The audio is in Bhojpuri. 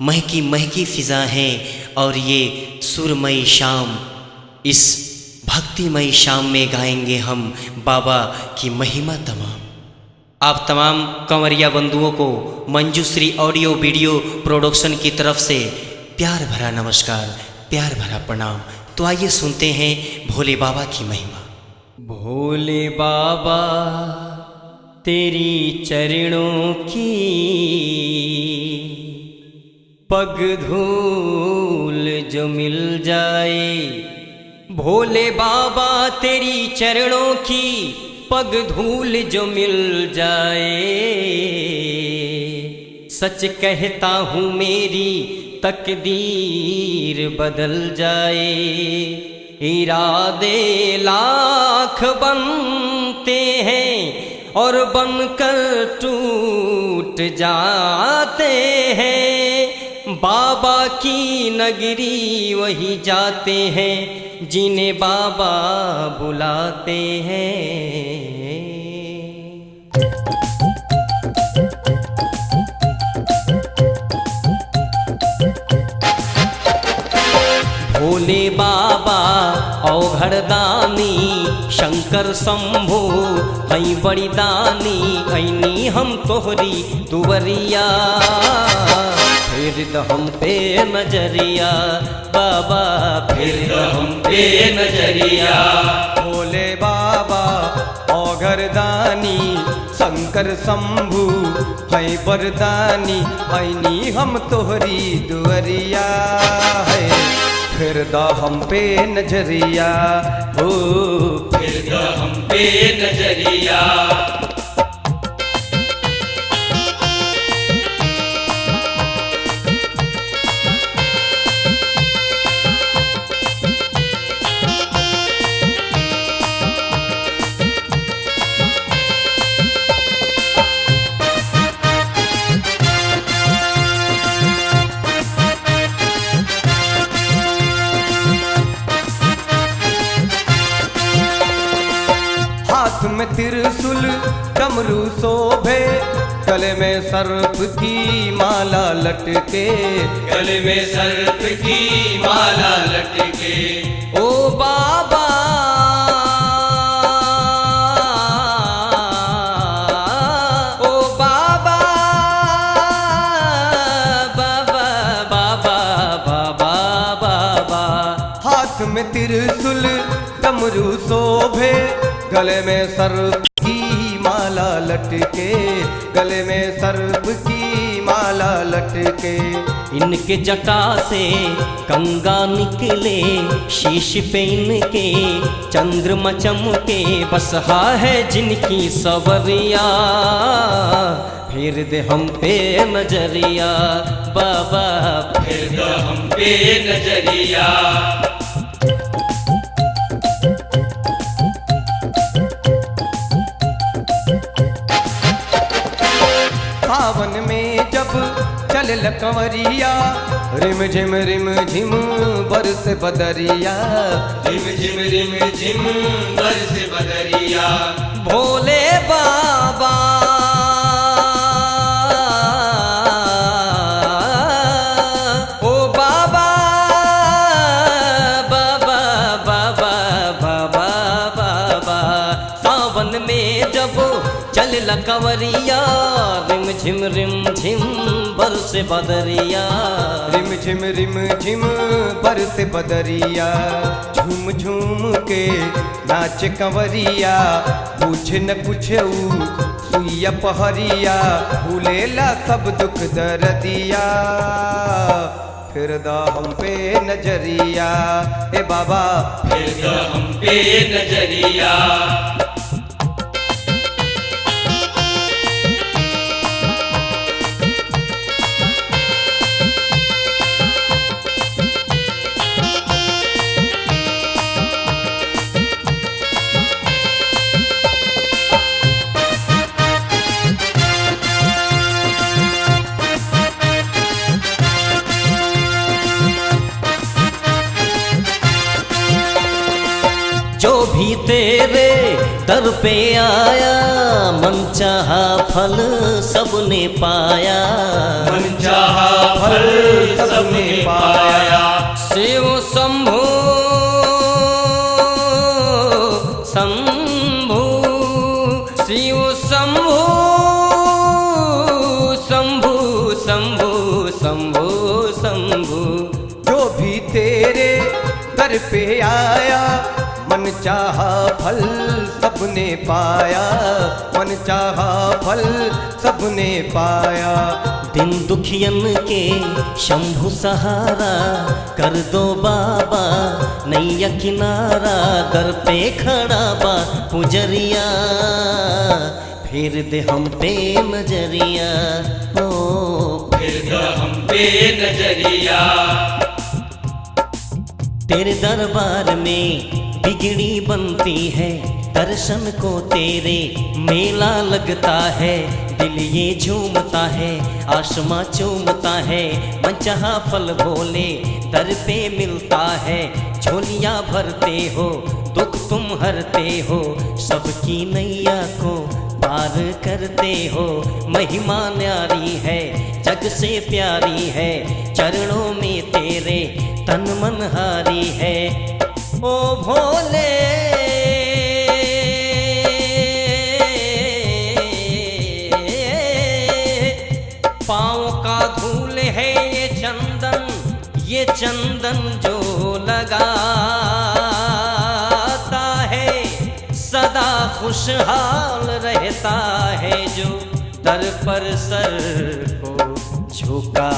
महकी महकी फिजा है और ये सुरमई शाम। इस भक्तिमयी शाम में गाएंगे हम बाबा की महिमा तमाम। आप तमाम कंवरिया बंधुओं को मंजूश्री ऑडियो वीडियो प्रोडक्शन की तरफ से प्यार भरा नमस्कार, प्यार भरा प्रणाम। तो आइए सुनते हैं भोले बाबा की महिमा। भोले बाबा तेरी चरणों की पग धूल जो मिल जाए, भोले बाबा तेरी चरणों की पग धूल जो मिल जाए, सच कहता हूँ मेरी तकदीर बदल जाए। इरादे लाख बनते हैं और बनकर टूट जाते हैं, बाबा की नगरी वही जाते हैं जिन्हें बाबा बुलाते हैं। भोले बाबा औघड़दानी शंकर शंभो हई बड़ी दानी, ऐनी हम तोहरी दुवरिया फिर हम पे नजरिया, बाबा फिर हम पे नजरिया। भोले बाबा औघड़दानी शंकर शंभु है बरदानी, ऐनी हम तोहरी दुवरिया है फिर दा हम पे नजरिया, हो फिर दा हम पे नजरिया। हाथ में त्रिशूल डमरू शोभे, गले में सर्प की माला लटके, गले में सर्प की माला लटके। ओ बाबा ओ बाबा बाबा बाबा बाबा बाबा। हाथ में त्रिशूल डमरू शोभे, गले में सर्प की माला लटके, गले में सर्प की माला लटके। इनके जटा से कंगा निकले, शीश पे इनके चंद्रमा चमके, बसहा है जिनकी सवरिया फिर दे हम पे नजरिया, बाबा फिर दा हम पे नजरिया। सावन में जब चल कंवरिया, रिम झिम बरस बदरिया, रिम झिम बरस बदरिया। भोले बाबा ओ बाबा बाबा बाबा बाबा बाबा। सावन में जब चल कंवरिया, रिम झिम बरस बदरिया, रिम झिम बरस बदरिया। झूम झूम के नाच कंवरिया, पूछ न कुछ सुइया पहरिया, भूलेला सब दुख दर्दिया फिर दा हम पे नजरिया, ए बाबा फिर दा हम पे नजरिया। जो भी तेरे दर पे आया, मन चाहा फल सबने पाया। मन चाहा फल शंभु शंभु। जो भी तेरे दर पे आया मन चाहा फल सबने पाया, मन चाहा फल सबने पाया। दिन दुखियन के शंभु सहारा कर दो बाबा नैया किनारा। दर पे खड़ा बा पुजरिया फिर दे हम पे नजरिया। ओ फिर दो हम पे नजरिया। तेरे दरबार में बिगड़ी बनती है, दर्शन को तेरे मेला लगता है। दिल ये झूमता है आसमां चूमता है, मनचाहा फल भोले दर पे मिलता है। झोलियां भरते हो दुख तुम हरते हो, सबकी नैया को पार करते हो। महिमा न्यारी है जग से प्यारी है, चरणों में तेरे तन मन हारी है। ओ भोले पाँव का धूल है ये चंदन, ये चंदन जो लगाता है सदा खुशहाल रहता है। जो दर पर सर को झुका